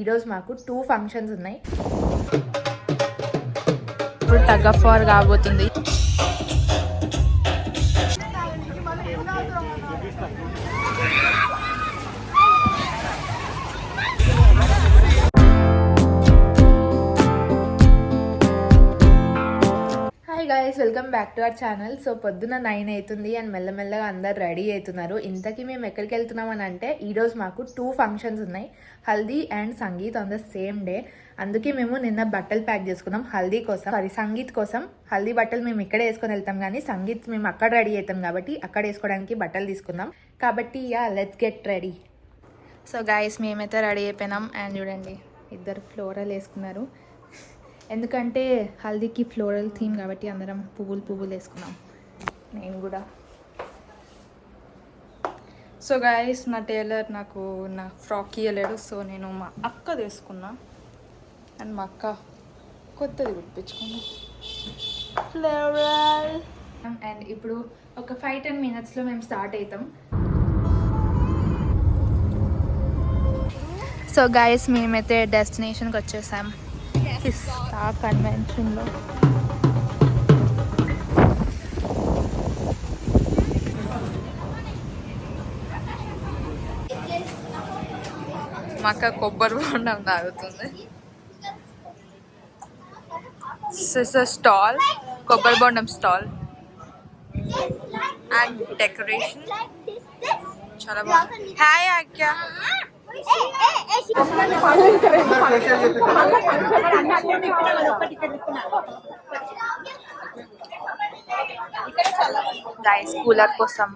ఈరోజు మాకు 2 ఫంక్షన్స్ ఉన్నాయి. ఇప్పుడు టగ్ ఆఫ్ వార్ కాబోతుంది. Hi guys, welcome back to our channel. So పొద్దున 9 అవుతుంది అండ్ మెల్లమెల్లగా అందరు రెడీ అవుతున్నారు. ఇంతకీ మేము ఎక్కడికి వెళ్తున్నామని అంటే ఈరోజు మాకు 2 ఫంక్షన్స్ ఉన్నాయి, haldi and sangeet on the same day. అందుకే మేము నిన్న బట్టలు ప్యాక్ చేసుకున్నాం హల్దీ కోసం, సంగీత్ కోసం. హల్దీ బట్టలు మేము ఇక్కడే వేసుకొని వెళ్తాం, కానీ సంగీత్ మేము అక్కడ రెడీ అవుతాం కాబట్టి అక్కడ వేసుకోవడానికి బట్టలు తీసుకుందాం. కాబట్టి let's get ready. So guys, మేమైతే రెడీ అయిపోయినాం. అండ్ చూడండి, ఇద్దరు ఫ్లోరల్ వేసుకున్నారు. ఎందుకంటే హల్దీకి ఫ్లోరల్ థీమ్ కాబట్టి అందరం పువ్వులు వేసుకున్నాం. నేను కూడా. సో గైస్, నా టైలర్ నాకు నా ఫ్రాక్ ఇవ్వలేడు, సో నేను మా అక్క తీసుకున్నా. అండ్ మా అక్క కొత్తది కుట్టించుకున్నా ఫ్లోరల్. అండ్ ఇప్పుడు ఒక 5-10 minutesలో మేము స్టార్ట్ అవుతాం. సో గైస్, మేమైతే డెస్టినేషన్కి వచ్చేసాం, కిస్తా కన్వెన్షన్లో. మా అక్క కొబ్బరి బొండం తాగుతుంది. స్టాల్, కొబ్బరి బొండం స్టాల్ అండ్ డెకరేషన్ చాలా బాగుంది. హాయ్ అక్క. గైస్, కూలర్ కోసం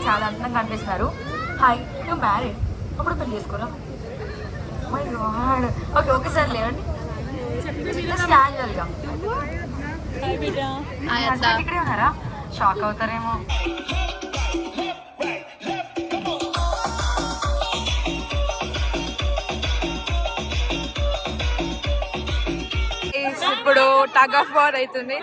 చాలా అందంగా కనిపిస్తున్నారు. Hi, you married? అప్పుడు పెళ్లి చేసుకోరా? My God. ఓకే, ఒకసారి లేవండి క్యాజువల్గా. ఇక్కడే ఉన్నారా? షాక్ అవుతారేమో. ఇప్పుడు టగ్ ఆఫ్ వార్ అవుతుంది.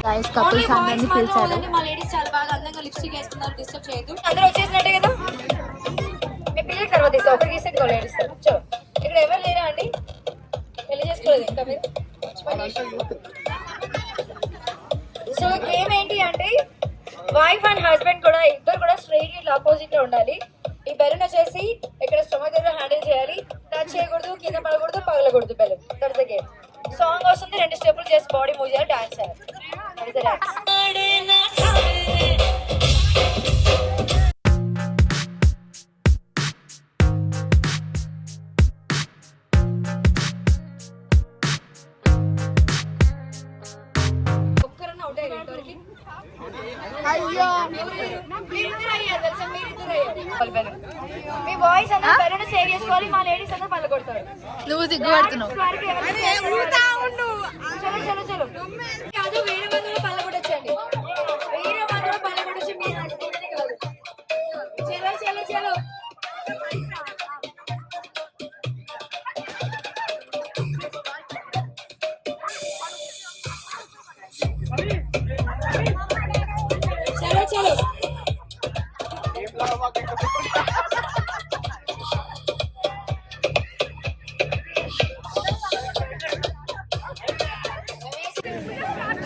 గైస్, కపుల్స్ అందరినీ పిలిచారు. మా లేడీస్ చాలా బాగా అందంగా లిప్స్టిక్ వేస్తున్నారు, డిస్టర్బ్ చేయొద్దు. అందరూ వచ్చేసినట్టే కదా. మీ పిల్లల తర్వాత ఇస్తా, ఒకరికి ఇస్తే ఇంకో లేడీస్ చో. ఇక్కడ ఎవరు లేరా అండి? పెళ్లి చేసుకోలేదు ఇంకా మీరు? సో గేమ్ ఏంటి అంటే, వైఫ్ అండ్ హస్బెండ్ కూడా ఇద్దరు కూడా స్ట్రైట్ ఇట్లా ఆపోజిట్ లో ఉండాలి. ఈ బెలూన్ వచ్చేసి ఇక్కడ స్టమక్ దగ్గర హ్యాండిల్ చేయాలి. టచ్ చేయకూడదు, కింద పడకూడదు, పగలకూడదు balloon. That's the game. Song వస్తుంది, 2 స్టెప్పులు చేసి బాడీ మూవ్ చేయాలి, డాన్స్ చేయాలి. ఒక్కరన్నా అవుట్ అయ్యారు ఇంతవరకు. మీ బాయ్స్ అందరూ బెలూన్ సేవ్ చేసుకోవాలి, మా లేడీస్ అందరూ పళ్ళు కొడతారు. నువ్వు దిగ్గుపడుతున్నావు. చలో చలో చలో. కాదు, వేరే వాళ్ళు పళ్ళు కొట్టొచ్చండి. వేరే వాళ్ళు పళ్ళు కొట్టొచ్చి మీరు కాదు. చలో చలో చలో.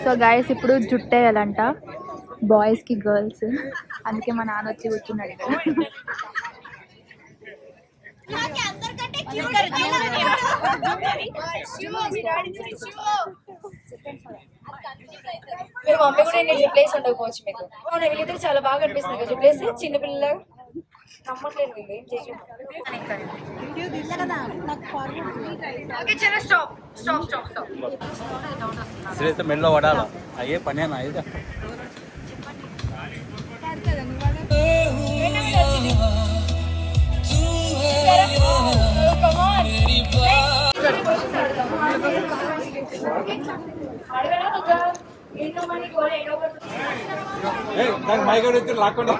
సో గాయస్ ఇప్పుడు జుట్టేయాలంట బాయ్స్కి గర్ల్స్, అందుకే మా నాన్న వచ్చి కూర్చున్నాడు ఇక్కడ. మీరు మమ్మీ కూడా నేను ప్లేస్ ఉండకపోవచ్చు మీకు. అవును వీళ్ళిద్దరు చాలా బాగా అనిపిస్తుంది కదా ప్లేస్, చిన్నపిల్లలాగా నమ్మట్లేదు వీళ్ళు ఏం చేయలేదు. శ్రీత మెల్లో పడాల అయ్యే పనేనా ఇది. నాకు మైక్ ఎత్తి లాక్కుండా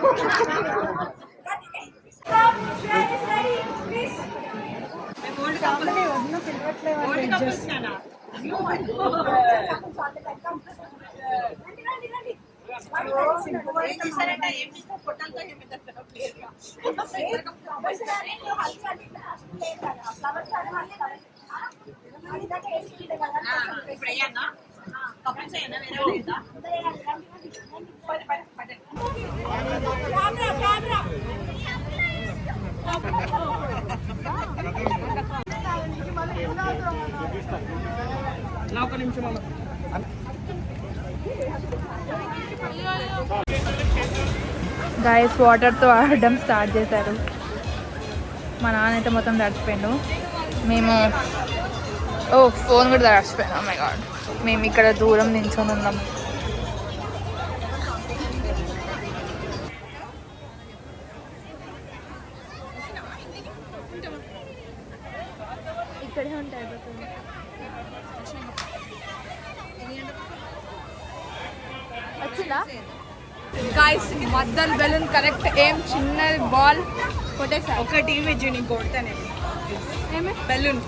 గాయస్ వాటర్తో ఆడడం స్టార్ట్ చేశారు. మా నాన్న అయితే మొత్తం తడిచిపోయాడు. మేము ఫోన్ కూడా తడిచిపోయాను. మై గాడ్, మేము ఇక్కడ దూరం నించొని ఉన్నాం. ఇక్కడే ఉంటాయి వచ్చిందా గాయస్ మద్దల్ బెలూన్ కరెక్ట్ ఏం చిన్న బాల్ కొట్టేసా. ఒక టీం ఇచ్చి నీకు కొడతానే ఏమే బెలూన్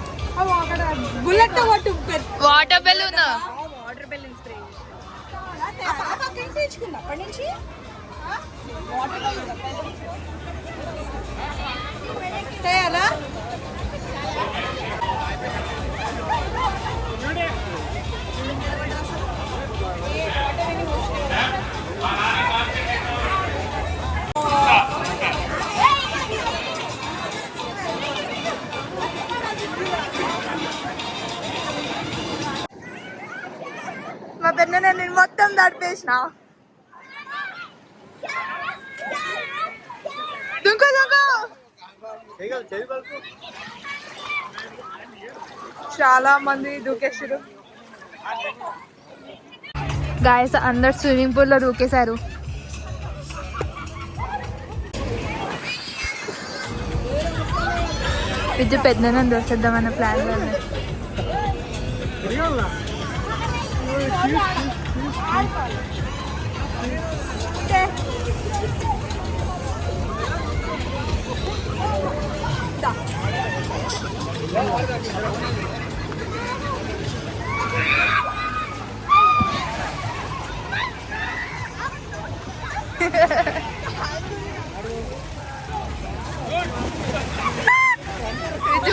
అక్కడ బుల్లెట్ కొట్టు water balloon water balloon spray తెచ్చుకుందా అప్పటి నుంచి వాటర్ బెలూన్ చేయాలా. మా పెద్ద నేను మొత్తం తడిపేసిన. దుంకు దుంకు చాలా మంది దూకేసారు. గాయస్ అందరు స్విమ్మింగ్ పూల్ లో దూకేశారు. విద్యు పెద్దనే దోసేద్దామన్న ప్లాన్ లో ఉంది. విద్యు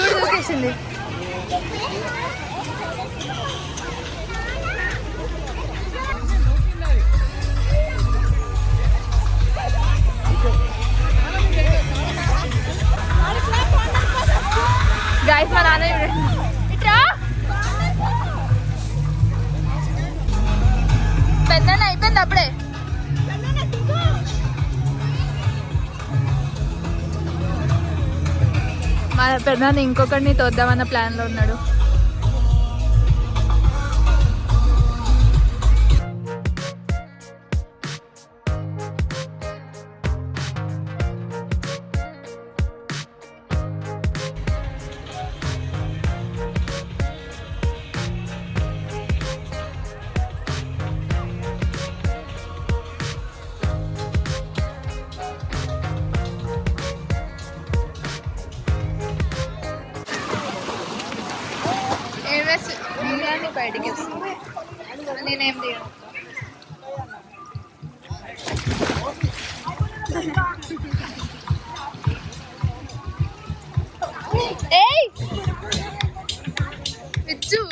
కూడా దూకేసింది. గాయస్ మా నాన్న ఇట్రా పెద్ద అయిపోయింది అప్పుడే. మా పెద్ద ఇంకొకరిని తోద్దామన్న ప్లాన్ లో ఉన్నాడు. బయటికి నేనేం తీయను. ఏయ్ విచ్చు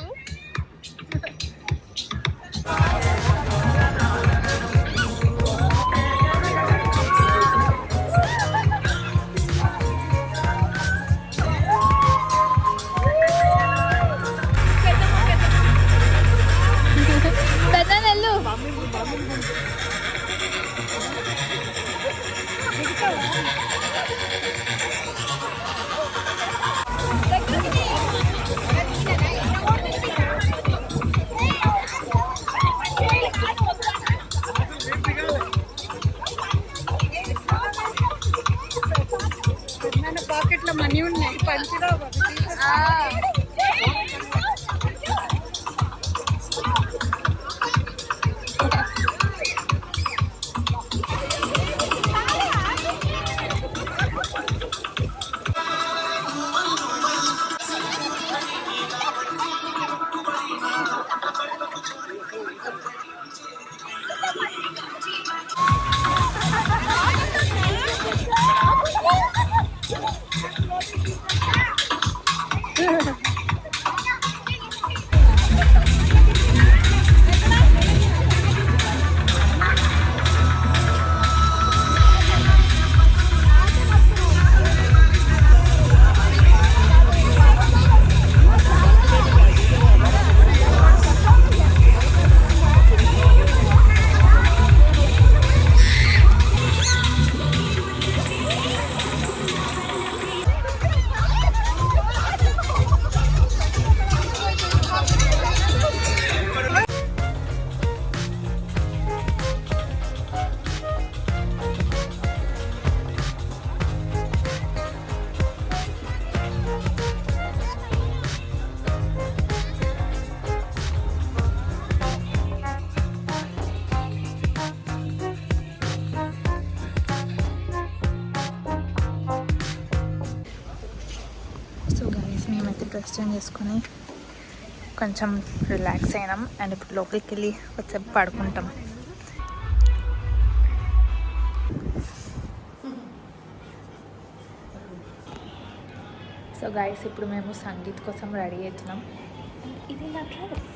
డ్రెస్ చేంజ్ చేసుకొని కొంచెం రిలాక్స్ అయినాం. అండ్ ఇప్పుడు లోపలికి వెళ్ళి వచ్చేపు పడుకుంటాం. సో గైస్ ఇప్పుడు మేము సంగీత్ కోసం రెడీ అవుతున్నాం. ఇది నా డ్రెస్.